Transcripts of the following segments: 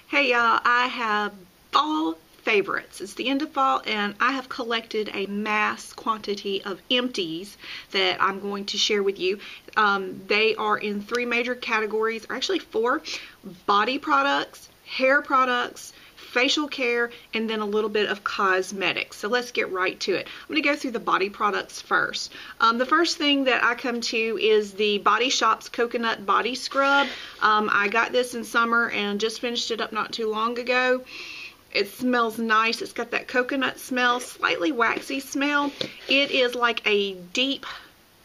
Hey y'all, I have fall favorites. It's the end of fall and I have collected a mass quantity of empties that I'm going to share with you. They are in three major categories, or actually four: body products, hair products, facial care, and then a little bit of cosmetics. So let's get right to it. I'm going to go through the body products first. The first thing that I come to is the Body Shop's Coconut Body Scrub. I got this in summer and just finished it up not too long ago. It smells nice. It's got that coconut smell, slightly waxy smell. It is like a deep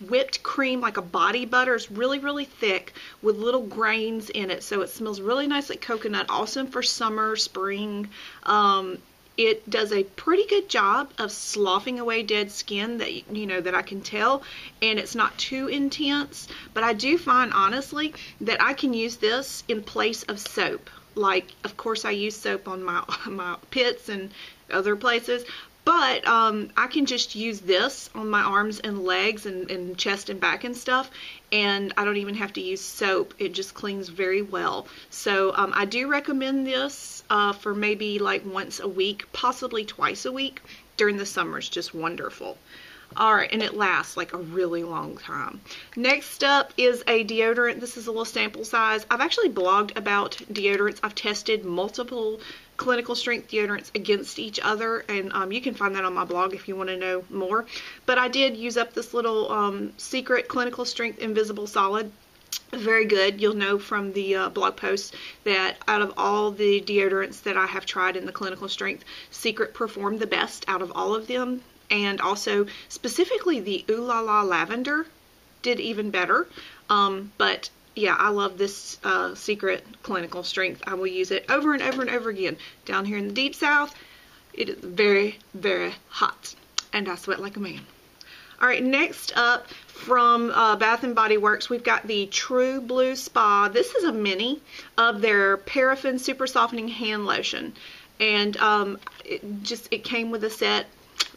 whipped cream, like a body butter. It's really, really thick with little grains in it, so it smells really nice like coconut. Awesome for summer, spring. It does a pretty good job of sloughing away dead skin that I can tell, and it's not too intense. But I do find, honestly, that I can use this in place of soap. Like, of course, I use soap on my pits and other places, but I can just use this on my arms and legs and chest and back and stuff, and I don't even have to use soap. It just cleans very well. So I do recommend this for maybe like once a week, possibly twice a week during the summer. It's just wonderful. Alright, and it lasts like a really long time. Next up is a deodorant. This is a little sample size. I've actually blogged about deodorants. I've tested multiple clinical strength deodorants against each other, and you can find that on my blog if you want to know more. But I did use up this little secret clinical strength invisible solid. Very good. You'll know from the blog post that out of all the deodorants that I have tried in the clinical strength, Secret performed the best out of all of them. And also specifically the Ooh La La Lavender did even better. But yeah, I love this Secret clinical strength. I will use it over and over and over again. Down here in the deep south, it is very, very hot, and I sweat like a man. Alright, next up from Bath & Body Works, we've got the True Blue Spa. This is a mini of their Paraffin Super Softening Hand Lotion. And it came with a set.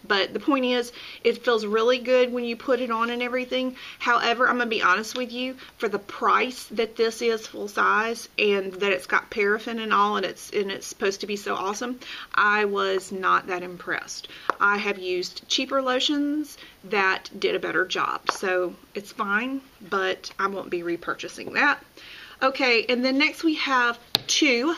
But the point is, it feels really good when you put it on and everything. However, I'm going to be honest with you, for the price that this is full size and that it's got paraffin and all, and it's supposed to be so awesome, I was not that impressed. I have used cheaper lotions that did a better job. So it's fine, but I won't be repurchasing that. Okay, and then next we have two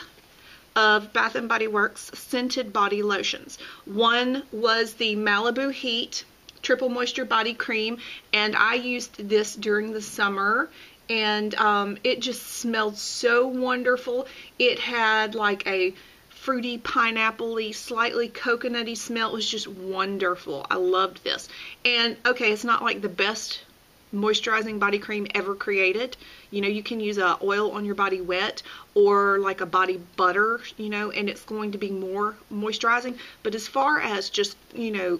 of Bath & Body Works scented body lotions. One was the Malibu Heat Triple Moisture Body Cream, and I used this during the summer, and it just smelled so wonderful. It had like a fruity, pineapple-y, slightly coconutty smell. It was just wonderful. I loved this. And okay, it's not like the best moisturizing body cream ever created. You know, you can use a oil on your body wet or like a body butter, and it's going to be more moisturizing. But as far as just,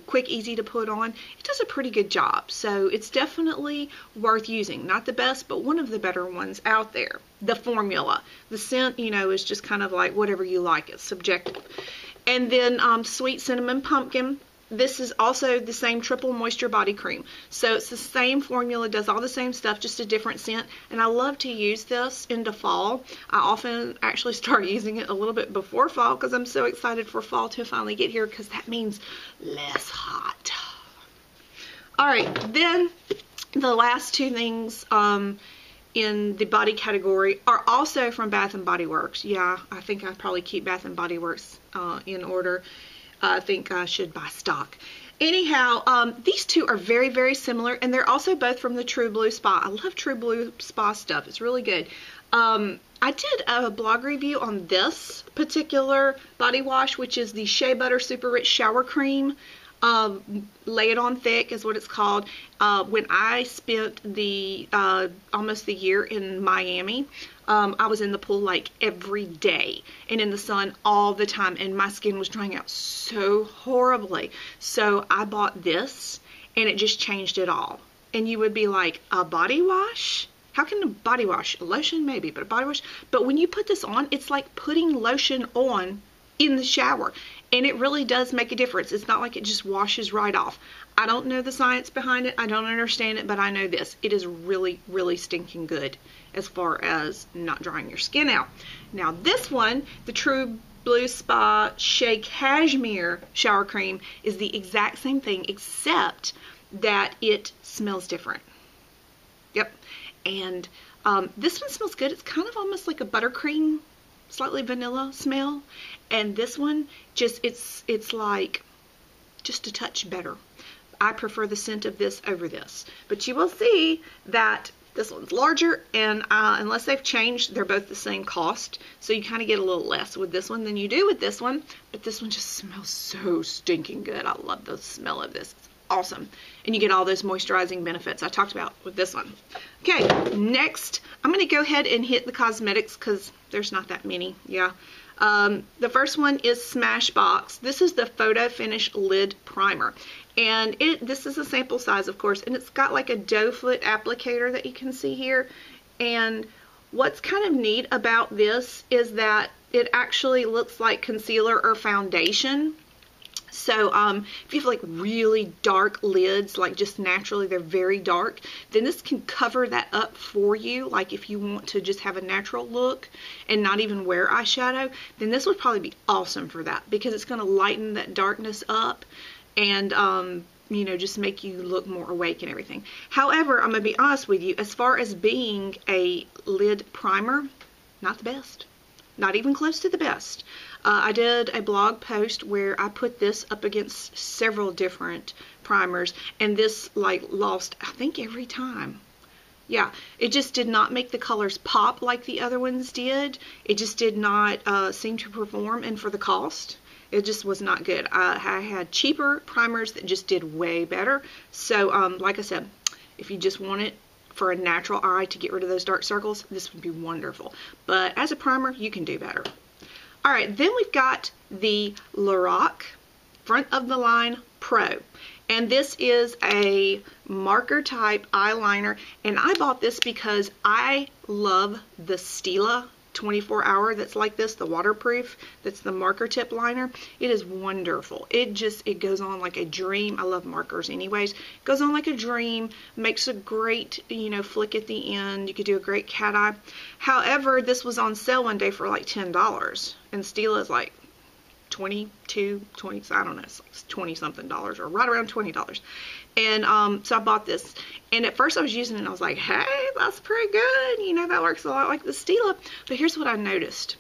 quick, easy to put on, it does a pretty good job. So it's definitely worth using. Not the best, but one of the better ones out there. The formula. The scent, is just kind of like whatever you like. It's subjective. And then Sweet Cinnamon Pumpkin. This is also the same triple moisture body cream. So it's the same formula, does all the same stuff, just a different scent. And I love to use this into fall. I often actually start using it a little bit before fall because I'm so excited for fall to finally get here, because that means less hot. Alright, then the last two things in the body category are also from Bath & Body Works. Yeah, I think I probably keep Bath & Body Works in order. I think I should buy stock. Anyhow, these two are very, very similar, and they're also both from the True Blue Spa. I love True Blue Spa stuff. It's really good. I did a blog review on this particular body wash, which is the Shea Butter Super Rich Shower Cream. Lay It On Thick is what it's called. When I spent almost the year in Miami, I was in the pool like every day and in the sun all the time, and my skin was drying out so horribly. So I bought this, and it just changed it all. And you would be like, a body wash? How can a body wash? A lotion maybe, but a body wash? But when you put this on, it's like putting lotion on in the shower. And it really does make a difference. It's not like it just washes right off. I don't know the science behind it. I don't understand it, but I know this. It is really, really stinking good as far as not drying your skin out. Now this one, the True Blue Spa Shea Cashmere Shower Cream, is the exact same thing except that it smells different. Yep. And this one smells good. It's kind of almost like a buttercream, slightly vanilla smell. And this one, just it's like just a touch better. I prefer the scent of this over this. But you will see that this one's larger, and unless they've changed, they're both the same cost. So you kind of get a little less with this one than you do with this one. But this one just smells so stinking good. I love the smell of this. It's awesome. And you get all those moisturizing benefits I talked about with this one. Okay, next, I'm going to go ahead and hit the cosmetics because there's not that many. Yeah. The first one is Smashbox. This is the Photo Finish Lid Primer. And this is a sample size, of course, and it's got like a doe foot applicator that you can see here. And what's kind of neat about this is that it actually looks like concealer or foundation. So if you have like really dark lids, like just naturally they're very dark, then this can cover that up for you. Like if you want to just have a natural look and not even wear eyeshadow, then this would probably be awesome for that, because it's going to lighten that darkness up and you know, just make you look more awake and everything. However, I'm going to be honest with you, as far as being a lid primer, not the best. Not even close to the best. I did a blog post where I put this up against several different primers, and this like lost, I think, every time. Yeah, it just did not make the colors pop like the other ones did. It just did not seem to perform, and for the cost, it just was not good. I had cheaper primers that just did way better. So, like I said, if you just want it for a natural eye to get rid of those dark circles, this would be wonderful. But as a primer, you can do better. Alright, then we've got the Lorac Front of the Line Pro. And this is a marker type eyeliner. And I bought this because I love the Stila 24 hour that's like this, the waterproof, that's the marker tip liner. It is wonderful. It goes on like a dream. I love markers anyways. It goes on like a dream, makes a great, you know, flick at the end. You could do a great cat eye. However, this was on sale one day for like $10, and Stila is like 22, 20, I don't know, it's like 20 something dollars, or right around $20. And so I bought this, and at first I was using it and I was like, hey, that's pretty good, you know, that works a lot like the Stila. But here's what I noticed.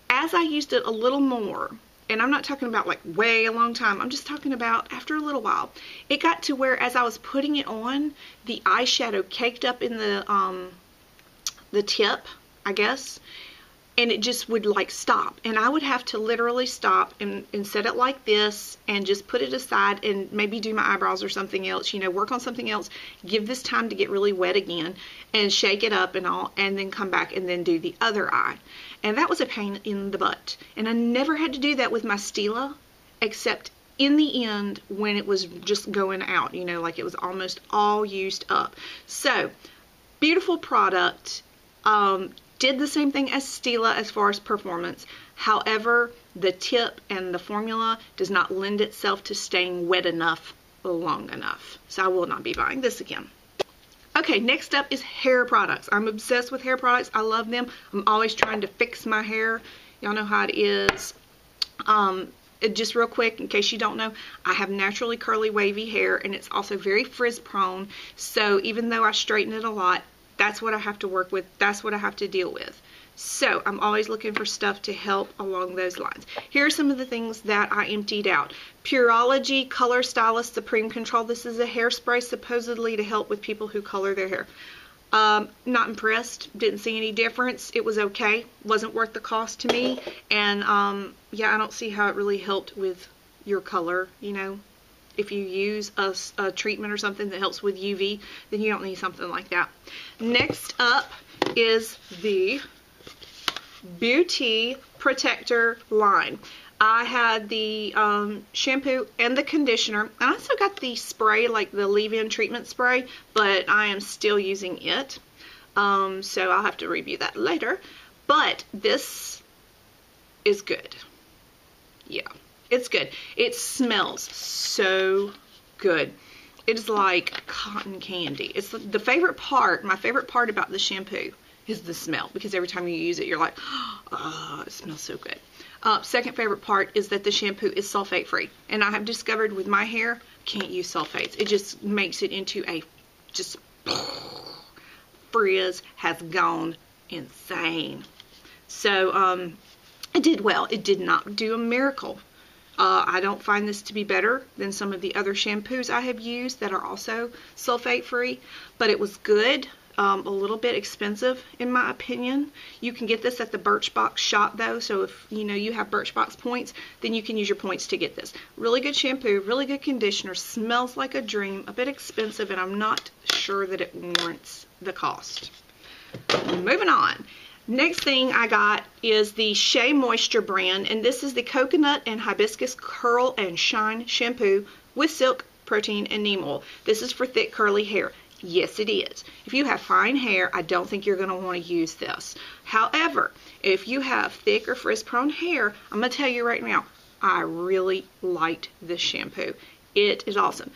As I used it a little more, and I'm not talking about like way a long time, I'm just talking about after a little while, it got to where as I was putting it on, the eyeshadow caked up in the tip, I guess, and it just would like stop, and I would have to literally stop and set it like this and just put it aside and maybe do my eyebrows or something else, you know, work on something else, give this time to get really wet again and shake it up and all, and then come back and then do the other eye. And that was a pain in the butt, and I never had to do that with my Stila except in the end when it was just going out, you know, like it was almost all used up. So beautiful product. Did the same thing as Stila as far as performance. However, the tip and the formula does not lend itself to staying wet enough long enough. So I will not be buying this again. Okay, next up is hair products. I'm obsessed with hair products. I love them. I'm always trying to fix my hair. Y'all know how it is. Just real quick, in case you don't know, I have naturally curly wavy hair, and it's also very frizz prone. So even though I straighten it a lot, that's what I have to work with. That's what I have to deal with. So I'm always looking for stuff to help along those lines. Here are some of the things that I emptied out. Pureology Color Stylist Supreme Control. This is a hairspray supposedly to help with people who color their hair. Not impressed. Didn't see any difference. It was okay. Wasn't worth the cost to me. And yeah, I don't see how it really helped with your color, you know. If you use a treatment or something that helps with UV, then you don't need something like that. Next up is the Beauty Protector line. I had the shampoo and the conditioner, and I also got the spray, like the leave-in treatment spray, but I am still using it. So I'll have to review that later. But this is good. Yeah. It's good. It smells so good. It is like cotton candy. It's the favorite part, my favorite part about the shampoo is the smell, because every time you use it, you're like, oh, it smells so good. Second favorite part is that the shampoo is sulfate free. And I have discovered with my hair, can't use sulfates. It just makes it into a, just, Frizz has gone insane. So, it did well. It did not do a miracle. I don't find this to be better than some of the other shampoos I have used that are also sulfate free, but it was good. A little bit expensive in my opinion. You can get this at the Birchbox shop though, so if you know you have Birchbox points, then you can use your points to get this. Really good shampoo, really good conditioner, smells like a dream, a bit expensive, and I'm not sure that it warrants the cost. Moving on. Next thing I got is the Shea Moisture brand, and this is the Coconut and Hibiscus Curl and Shine Shampoo with Silk, Protein, and Neem Oil. This is for thick curly hair. Yes, it is. If you have fine hair, I don't think you're going to want to use this. However, if you have thick or frizz-prone hair, I'm going to tell you right now, I really liked this shampoo. It is awesome.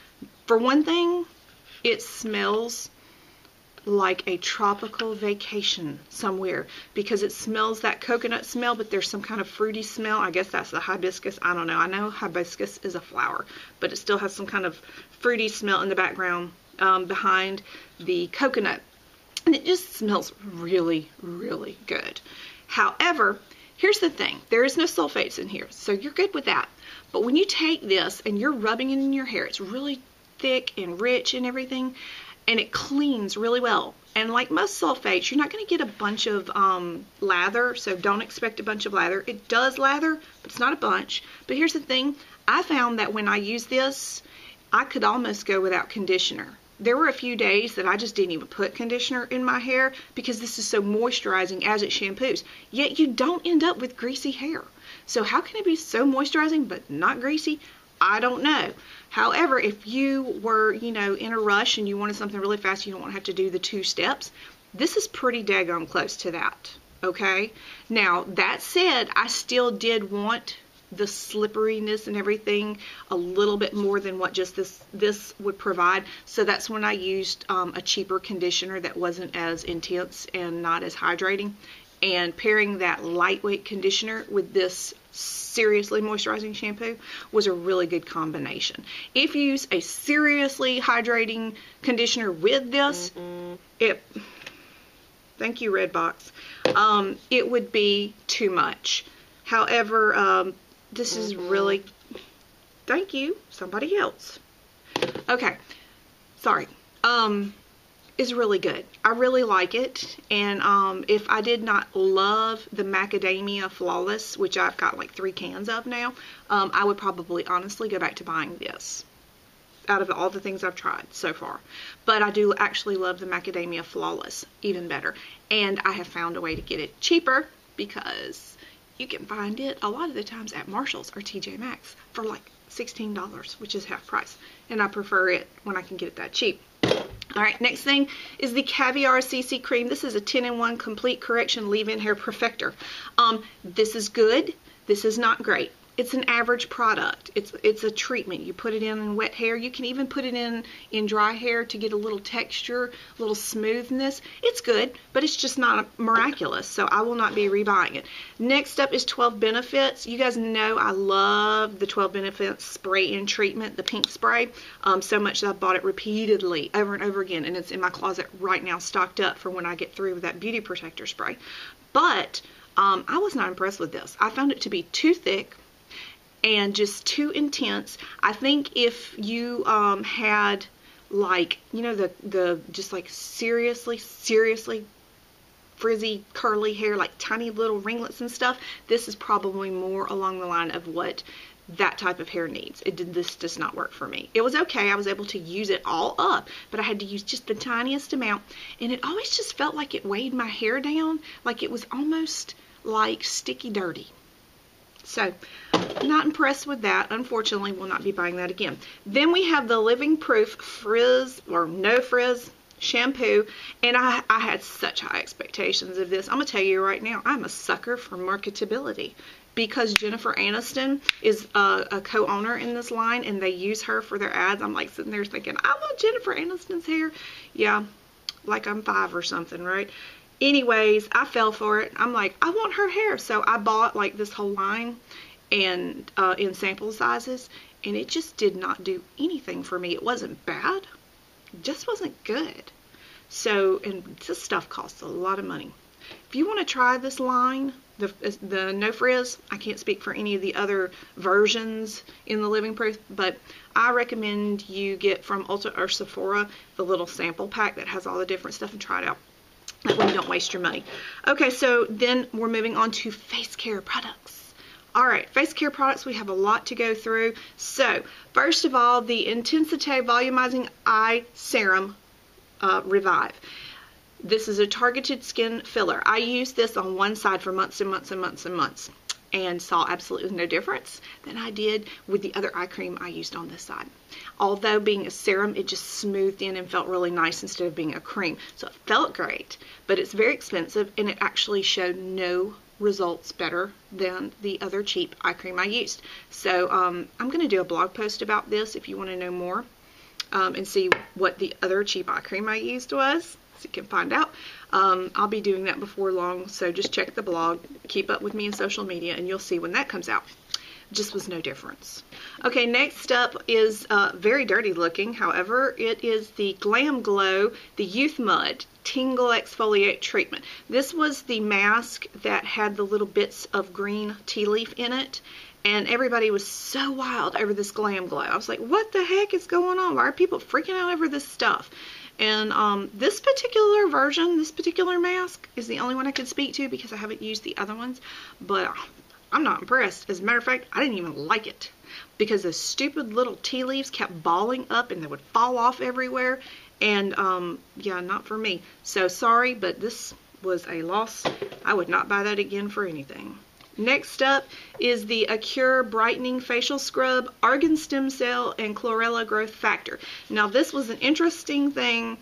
For one thing, it smells like a tropical vacation somewhere, because it smells that coconut smell, but there's some kind of fruity smell. I guess that's the hibiscus. I don't know. I know hibiscus is a flower, but it still has some kind of fruity smell in the background behind the coconut, and it just smells really, really good. However, here's the thing, there is no sulfates in here, so you're good with that. But when you take this and you're rubbing it in your hair, it's really thick and rich and everything, and it cleans really well. And like most sulfates, you're not going to get a bunch of lather, so don't expect a bunch of lather. It does lather, but it's not a bunch. But here's the thing, I found that when I use this, I could almost go without conditioner. There were a few days that I just didn't even put conditioner in my hair because this is so moisturizing as it shampoos. Yet you don't end up with greasy hair. So how can it be so moisturizing but not greasy? I don't know. However, if you were, you know, in a rush and you wanted something really fast, you don't want to have to do the 2 steps, this is pretty daggone close to that. Okay? Now, that said, I still did want the slipperiness and everything a little bit more than what just this would provide. So that's when I used a cheaper conditioner that wasn't as intense and not as hydrating. And pairing that lightweight conditioner with this seriously moisturizing shampoo was a really good combination. If you use a seriously hydrating conditioner with this, thank you Redbox, it would be too much. However, this is really, thank you, somebody else. Okay, sorry. Is really good. I really like it. And if I did not love the Macadamia Flawless, which I've got like 3 cans of now, I would probably honestly go back to buying this out of all the things I've tried so far. But I do actually love the Macadamia Flawless even better. And I have found a way to get it cheaper, because you can find it a lot of the times at Marshall's or TJ Maxx for like $16, which is half price. And I prefer it when I can get it that cheap. Alright, next thing is the Caviar CC Cream. This is a 10-in-1 complete correction leave-in hair perfector. This is good. This is not great. It's an average product. It's a treatment. You put it in wet hair. You can even put it in dry hair to get a little texture, a little smoothness. It's good, but it's just not miraculous, so I will not be rebuying it. Next up is 12 Benefits. You guys know I love the 12 Benefits spray in treatment, the pink spray, so much that I've bought it repeatedly over and over again, and it's in my closet right now stocked up for when I get through with that beauty protector spray. But I was not impressed with this. I found it to be too thick and just too intense. I think if you had, like, you know, the just like seriously frizzy curly hair, like tiny little ringlets and stuff, this is probably more along the line of what that type of hair needs. This does not work for me. It was okay. I was able to use it all up, but I had to use just the tiniest amount, and it always just felt like it weighed my hair down, like it was almost like sticky dirty. So, not impressed with that. Unfortunately, will not be buying that again. Then we have the Living Proof Frizz or No Frizz shampoo, and I had such high expectations of this. I'm gonna tell you right now, I'm a sucker for marketability, because Jennifer Aniston is a co-owner in this line and they use her for their ads, I'm like sitting there thinking, I want Jennifer Aniston's hair. Yeah, like I'm 5 or something, right? Anyways, I fell for it. I'm like, I want her hair. So I bought like this whole line and in sample sizes, and it just did not do anything for me. It wasn't bad. It just wasn't good. So, and this stuff costs a lot of money. If you want to try this line, the No Frizz, I can't speak for any of the other versions in the Living Proof, but I recommend you get from Ulta or Sephora the little sample pack that has all the different stuff and try it out. That way you don't waste your money. Okay, so then we're moving on to face care products. Alright, face care products, we have a lot to go through. So, first of all, the Intensité Volumizing Eye Serum Revive. This is a targeted skin filler. I used this on one side for months and months and months and months and saw absolutely no difference than I did with the other eye cream I used on this side. Although being a serum, it just smoothed in and felt really nice instead of being a cream. So it felt great, but it's very expensive and it actually showed no results better than the other cheap eye cream I used. So I'm going to do a blog post about this if you want to know more and see what the other cheap eye cream I used was. You can find out. I'll be doing that before long, so just check the blog, keep up with me in social media, and you'll see when that comes out. Just was no difference. Okay, next up is very dirty looking. However, it is the Glam Glow, the Youth Mud Tingle Exfoliate Treatment. This was the mask that had the little bits of green tea leaf in it. And everybody was so wild over this Glam Glow. I was like, what the heck is going on? Why are people freaking out over this stuff? And this particular version, this particular mask, is the only one I could speak to because I haven't used the other ones. But I'm not impressed. As a matter of fact, I didn't even like it because the stupid little tea leaves kept balling up and they would fall off everywhere. And yeah, not for me. So sorry, but this was a loss. I would not buy that again for anything. Next up is the Acure Brightening Facial Scrub, Argan Stem Cell, and Chlorella Growth Factor. Now this was an interesting thing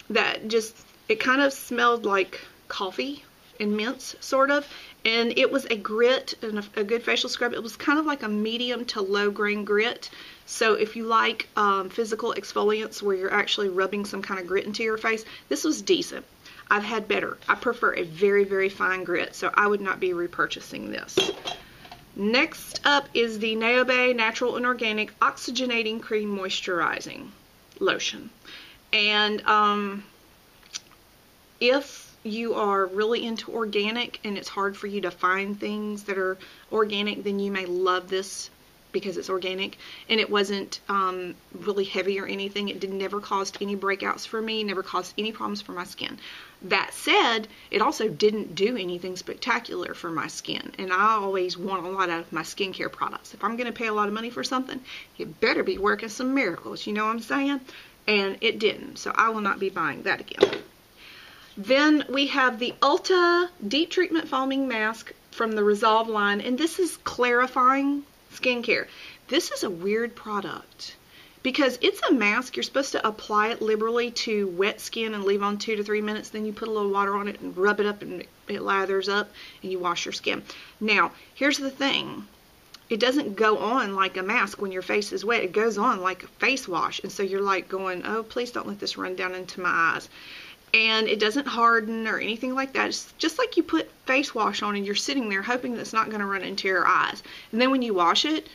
that just, it kind of smelled like coffee and mints, sort of. And it was a grit and a good facial scrub. It was kind of like a medium to low grain grit. So if you like physical exfoliants where you're actually rubbing some kind of grit into your face, this was decent. I've had better. I prefer a very, very fine grit, so I would not be repurchasing this. Next up is the Naobay Natural and Organic Oxygenating Cream Moisturizing Lotion. And if you are really into organic and it's hard for you to find things that are organic, then you may love this because it's organic, and it wasn't really heavy or anything. It never caused any breakouts for me, never caused any problems for my skin. That said, it also didn't do anything spectacular for my skin, and I always want a lot out of my skincare products. If I'm going to pay a lot of money for something, it better be working some miracles, you know what I'm saying? And it didn't, so I will not be buying that again. Then we have the Ulta Deep Treatment Foaming Mask from the Resolve line, and this is clarifying skincare. This is a weird product because it's a mask. You're supposed to apply it liberally to wet skin and leave on 2 to 3 minutes. Then you put a little water on it and rub it up and it lathers up and you wash your skin. Now, here's the thing. It doesn't go on like a mask when your face is wet. It goes on like a face wash. And so you're like going, oh, please don't let this run down into my eyes. And it doesn't harden or anything like that. It's just like you put face wash on and you're sitting there hoping that it's not going to run into your eyes. And then when you wash it,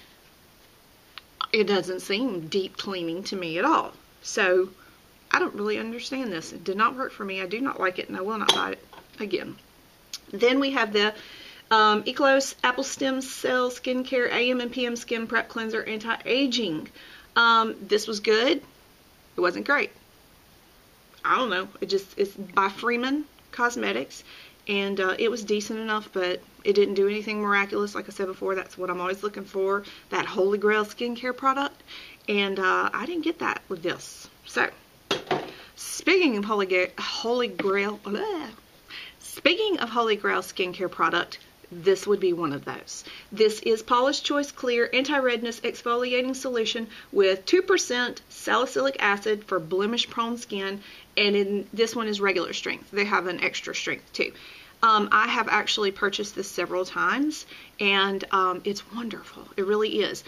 it doesn't seem deep cleaning to me at all. So I don't really understand this. It did not work for me. I do not like it and I will not buy it again. Then we have the Eclos Apple Stem Cell Skincare AM and PM Skin Prep Cleanser Anti-Aging. This was good. It wasn't great. I don't know. It's by Freeman Cosmetics, and it was decent enough, but it didn't do anything miraculous. Like I said before, that's what I'm always looking for, that Holy Grail skincare product, and I didn't get that with this. So, speaking of Holy Grail skincare product, this would be one of those. This is Paula's Choice Clear Anti-Redness Exfoliating Solution with 2% salicylic acid for blemish-prone skin, and this one is regular strength. They have an extra strength too. I have actually purchased this several times, and it's wonderful. It really is.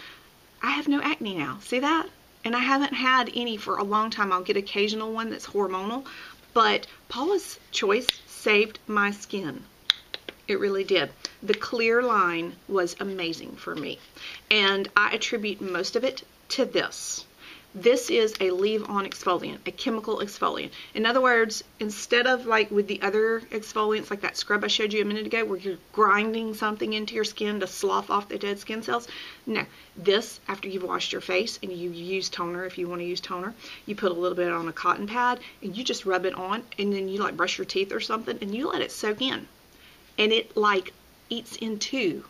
I have no acne now. See that? And I haven't had any for a long time. I'll get occasional one that's hormonal, but Paula's Choice saved my skin. It really did. The clear line was amazing for me, and I attribute most of it to this. This is a leave-on exfoliant, a chemical exfoliant. In other words, instead of like with the other exfoliants, like that scrub I showed you a minute ago, where you're grinding something into your skin to slough off the dead skin cells, no. This, after you've washed your face and you use toner, if you want to use toner, you put a little bit on a cotton pad and you just rub it on, and then you like brush your teeth or something and you let it soak in. And it like eats into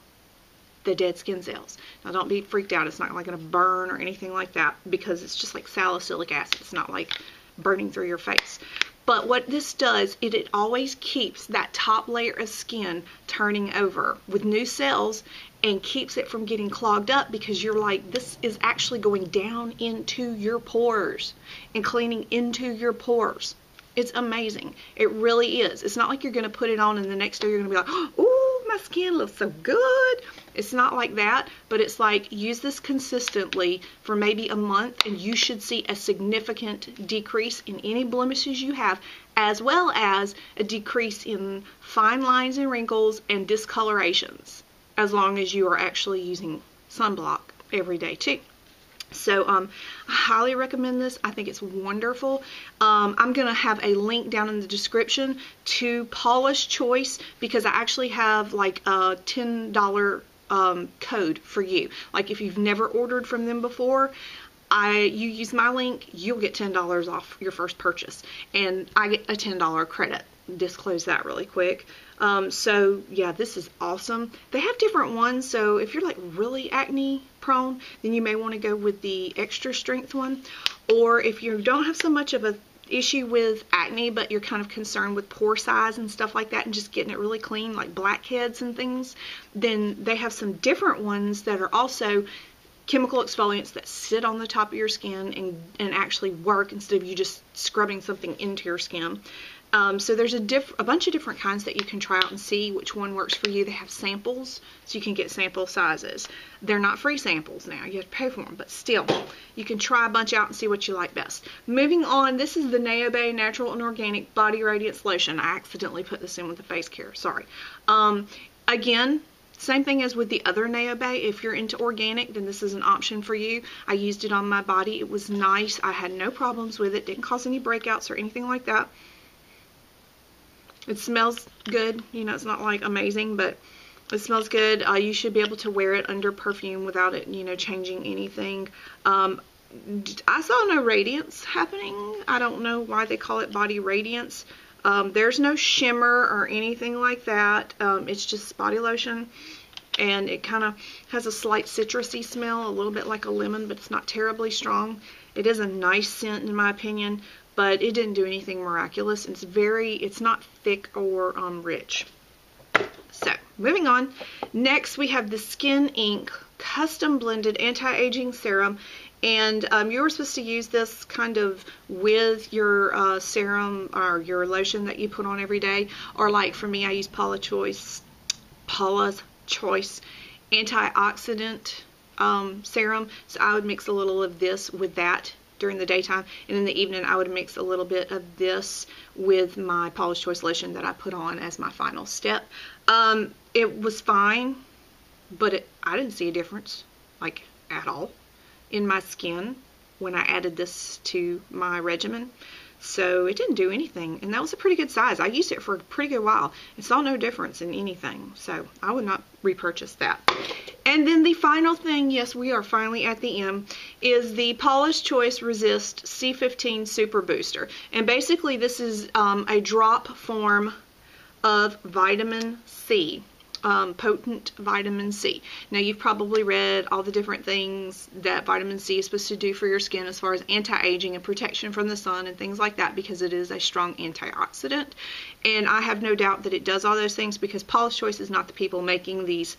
the dead skin cells. Now don't be freaked out. It's not like going to burn or anything like that, because it's just like salicylic acid. It's not like burning through your face. But what this does, it always keeps that top layer of skin turning over with new cells and keeps it from getting clogged up, because you're like, this is actually going down into your pores and cleaning into your pores. It's amazing. It really is. It's not like you're going to put it on and the next day you're going to be like, oh, my skin looks so good. It's not like that, but it's like, use this consistently for maybe a month and you should see a significant decrease in any blemishes you have, as well as a decrease in fine lines and wrinkles and discolorations, as long as you are actually using sunblock every day too. So I highly recommend this. I think it's wonderful. I'm going to have a link down in the description to Paula's Choice, because I actually have like a $10 code for you. Like if you've never ordered from them before, you use my link, you'll get $10 off your first purchase, and I get a $10 credit. Disclose that really quick. So yeah, this is awesome. They have different ones, so if you're like really acne prone, then you may want to go with the extra strength one. Or if you don't have so much of a issue with acne, but you're kind of concerned with pore size and stuff like that and just getting it really clean, like blackheads and things, then they have some different ones that are also chemical exfoliants that sit on the top of your skin and actually work instead of you just scrubbing something into your skin. So there's a bunch of different kinds that you can try out and see which one works for you. They have samples, so you can get sample sizes. They're not free samples now. You have to pay for them, but still, you can try a bunch out and see what you like best. Moving on, this is the Naobay Natural and Organic Body Radiance Lotion. I accidentally put this in with the face care. Sorry. Again, same thing as with the other Naobay. If you're into organic, then this is an option for you. I used it on my body. It was nice. I had no problems with it. Didn't cause any breakouts or anything like that. It smells good. You know, it's not like amazing, but it smells good. You should be able to wear it under perfume without it, you know, changing anything. I saw no radiance happening. I don't know why they call it body radiance. There's no shimmer or anything like that. It's just body lotion, and it kind of has a slight citrusy smell, a little bit like a lemon, but it's not terribly strong. It is a nice scent in my opinion, but it didn't do anything miraculous. It's not thick or rich. So moving on, next we have the Skin Inc. Custom Blended Anti-Aging Serum. And you were supposed to use this kind of with your serum or your lotion that you put on every day. Or like for me, I use Paula's Choice antioxidant serum. So I would mix a little of this with that during the daytime. And in the evening, I would mix a little bit of this with my Paula's Choice lotion that I put on as my final step. It was fine, but I didn't see a difference, like at all, in my skin when I added this to my regimen. So it didn't do anything, and that was a pretty good size. I used it for a pretty good while and saw no difference in anything, so I would not repurchase that. And then the final thing, yes, we are finally at the end, is the Paula's Choice Resist C15 Super Booster. And basically this is a drop form of vitamin C. Potent vitamin C. Now you've probably read all the different things that vitamin C is supposed to do for your skin as far as anti-aging and protection from the sun and things like that, because it is a strong antioxidant. And I have no doubt that it does all those things, because Paula's Choice is not the people making these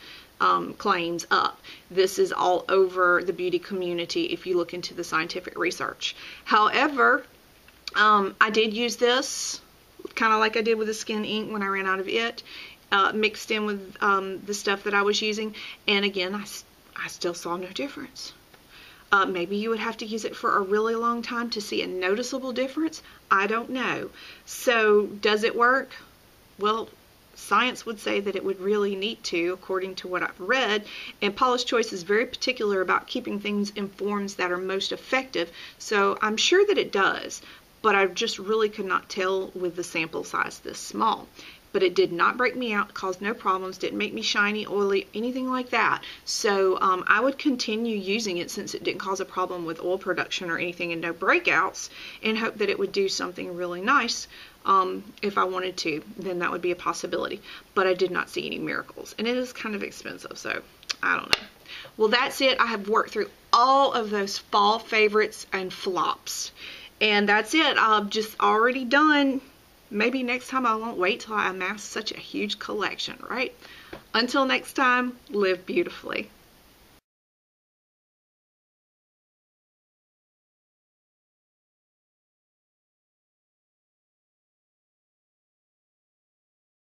claims up. This is all over the beauty community if you look into the scientific research. However, I did use this kind of like I did with the Skin Ink when I ran out of it, mixed in with the stuff that I was using, and again, I still saw no difference. Maybe you would have to use it for a really long time to see a noticeable difference. I don't know. So does it work? Well, science would say that it would really need to, according to what I've read, and Paula's Choice is very particular about keeping things in forms that are most effective, so I'm sure that it does, but I just really could not tell with the sample size this small. But it did not break me out, caused no problems, didn't make me shiny, oily, anything like that. So I would continue using it since it didn't cause a problem with oil production or anything and no breakouts, and hope that it would do something really nice. If I wanted to, then that would be a possibility. But I did not see any miracles. And it is kind of expensive, so I don't know. Well, that's it. I have worked through all of those fall favorites and flops. And that's it. I've just already done. Maybe next time I won't wait till I amass such a huge collection, right? Until next time, live beautifully.